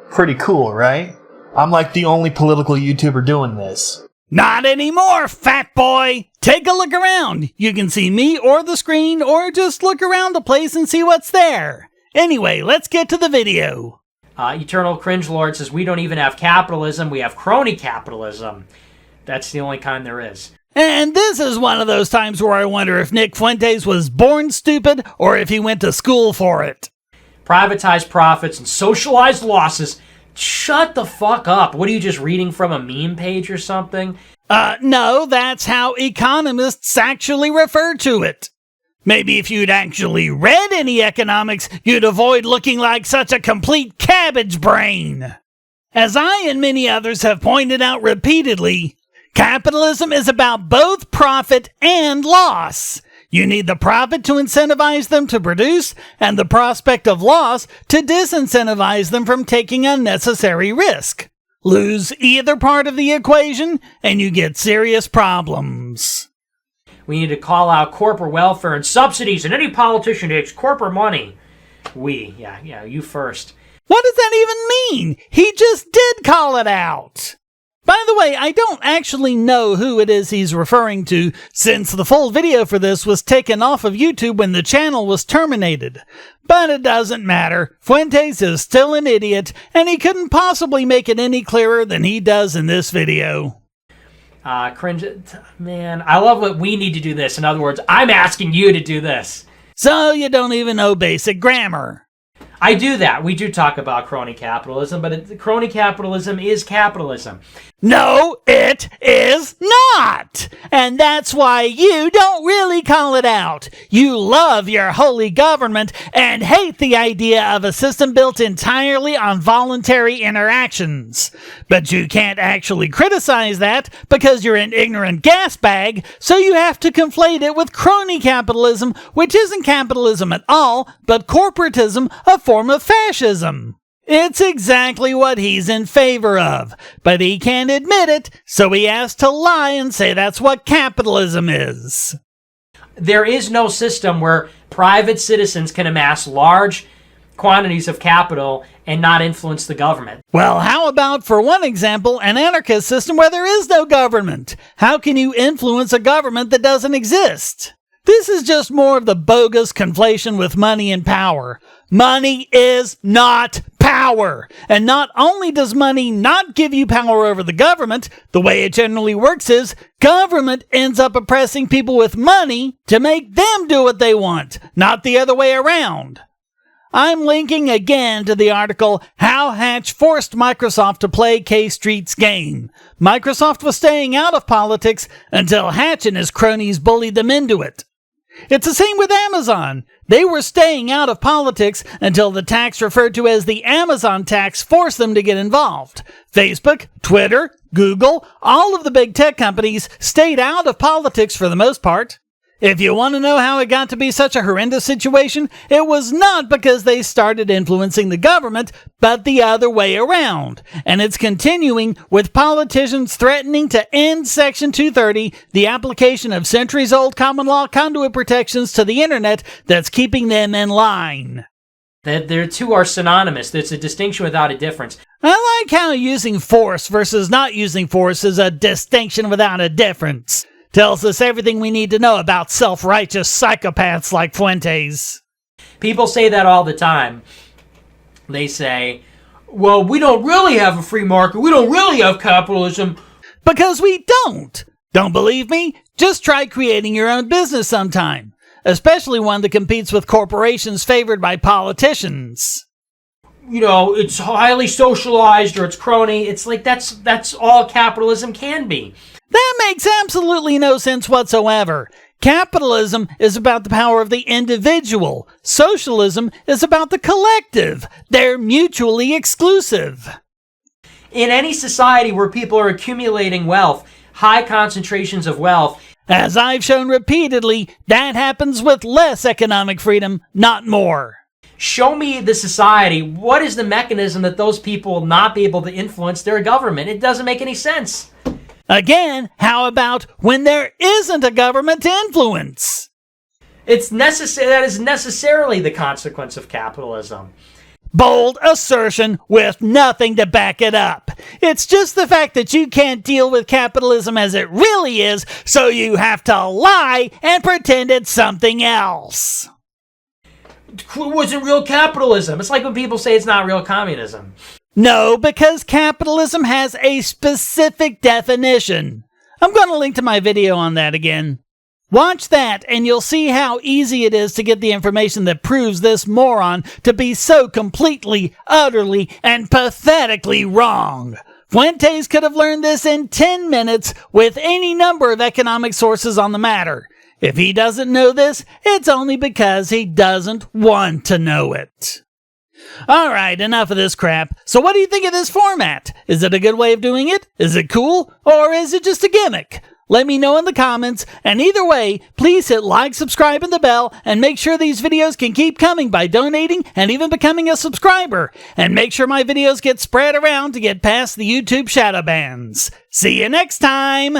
Pretty cool, right? I'm like the only political YouTuber doing this. Not anymore, fat boy! Take a look around. You can see me or the screen, or just look around the place and see what's there. Anyway, let's get to the video. Eternal Cringe Lord says, we don't even have capitalism, we have crony capitalism. That's the only kind there is. And this is one of those times where I wonder if Nick Fuentes was born stupid or if he went to school for it. Privatized profits and socialized losses. Shut the fuck up. What are you just reading from a meme page or something? No, that's how economists actually refer to it. Maybe if you'd actually read any economics, you'd avoid looking like such a complete cabbage brain. As I and many others have pointed out repeatedly, capitalism is about both profit and loss. You need the profit to incentivize them to produce, and the prospect of loss to disincentivize them from taking unnecessary risk. Lose either part of the equation, and you get serious problems. We need to call out corporate welfare and subsidies, and any politician takes corporate money. You first. What does that even mean? He just did call it out. By the way, I don't actually know who it is he's referring to, since the full video for this was taken off of YouTube when the channel was terminated. But it doesn't matter. Fuentes is still an idiot, and he couldn't possibly make it any clearer than he does in this video. Cringe. Man, I love what we need to do this. In other words, I'm asking you to do this. So you don't even know basic grammar. I do that. We do talk about crony capitalism, but crony capitalism is capitalism. No, it is not! And that's why you don't really call it out. You love your holy government and hate the idea of a system built entirely on voluntary interactions. But you can't actually criticize that because you're an ignorant gasbag, so you have to conflate it with crony capitalism, which isn't capitalism at all, but corporatism, a form of fascism. It's exactly what he's in favor of, but he can't admit it, so he has to lie and say that's what capitalism is. There is no system where private citizens can amass large quantities of capital and not influence the government. Well, how about, for one example, an anarchist system where there is no government? How can you influence a government that doesn't exist? This is just more of the bogus conflation with money and power. Money is not power. And not only does money not give you power over the government, the way it generally works is government ends up oppressing people with money to make them do what they want, not the other way around. I'm linking again to the article, How Hatch Forced Microsoft to Play K-Street's Game. Microsoft was staying out of politics until Hatch and his cronies bullied them into it. It's the same with Amazon. They were staying out of politics until the tax referred to as the Amazon tax forced them to get involved. Facebook, Twitter, Google, all of the big tech companies stayed out of politics for the most part. If you want to know how it got to be such a horrendous situation, it was not because they started influencing the government, but the other way around. And it's continuing with politicians threatening to end Section 230, the application of centuries-old common law conduit protections to the internet that's keeping them in line. The two are synonymous. There's a distinction without a difference. I like how using force versus not using force is a distinction without a difference. Tells us everything we need to know about self-righteous psychopaths like Fuentes. People say that all the time. They say, well, we don't really have a free market. We don't really have capitalism. Because we don't. Don't believe me? Just try creating your own business sometime. Especially one that competes with corporations favored by politicians. You know, it's highly socialized or it's crony. It's like that's all capitalism can be. That makes absolutely no sense whatsoever. Capitalism is about the power of the individual. Socialism is about the collective. They're mutually exclusive. In any society where people are accumulating wealth, high concentrations of wealth, as I've shown repeatedly, that happens with less economic freedom, not more. Show me the society. What is the mechanism that those people will not be able to influence their government? It doesn't make any sense. Again, how about when there isn't a government to influence? That is necessarily the consequence of capitalism. Bold assertion with nothing to back it up. It's just the fact that you can't deal with capitalism as it really is, so you have to lie and pretend it's something else. It wasn't real capitalism. It's like when people say it's not real communism. No, because capitalism has a specific definition. I'm going to link to my video on that again. Watch that and you'll see how easy it is to get the information that proves this moron to be so completely, utterly, and pathetically wrong. Fuentes could have learned this in 10 minutes with any number of economic sources on the matter. If he doesn't know this, it's only because he doesn't want to know it. Alright, enough of this crap. So what do you think of this format? Is it a good way of doing it? Is it cool? Or is it just a gimmick? Let me know in the comments, and either way, please hit like, subscribe, and the bell, and make sure these videos can keep coming by donating and even becoming a subscriber. And make sure my videos get spread around to get past the YouTube shadow bans. See you next time!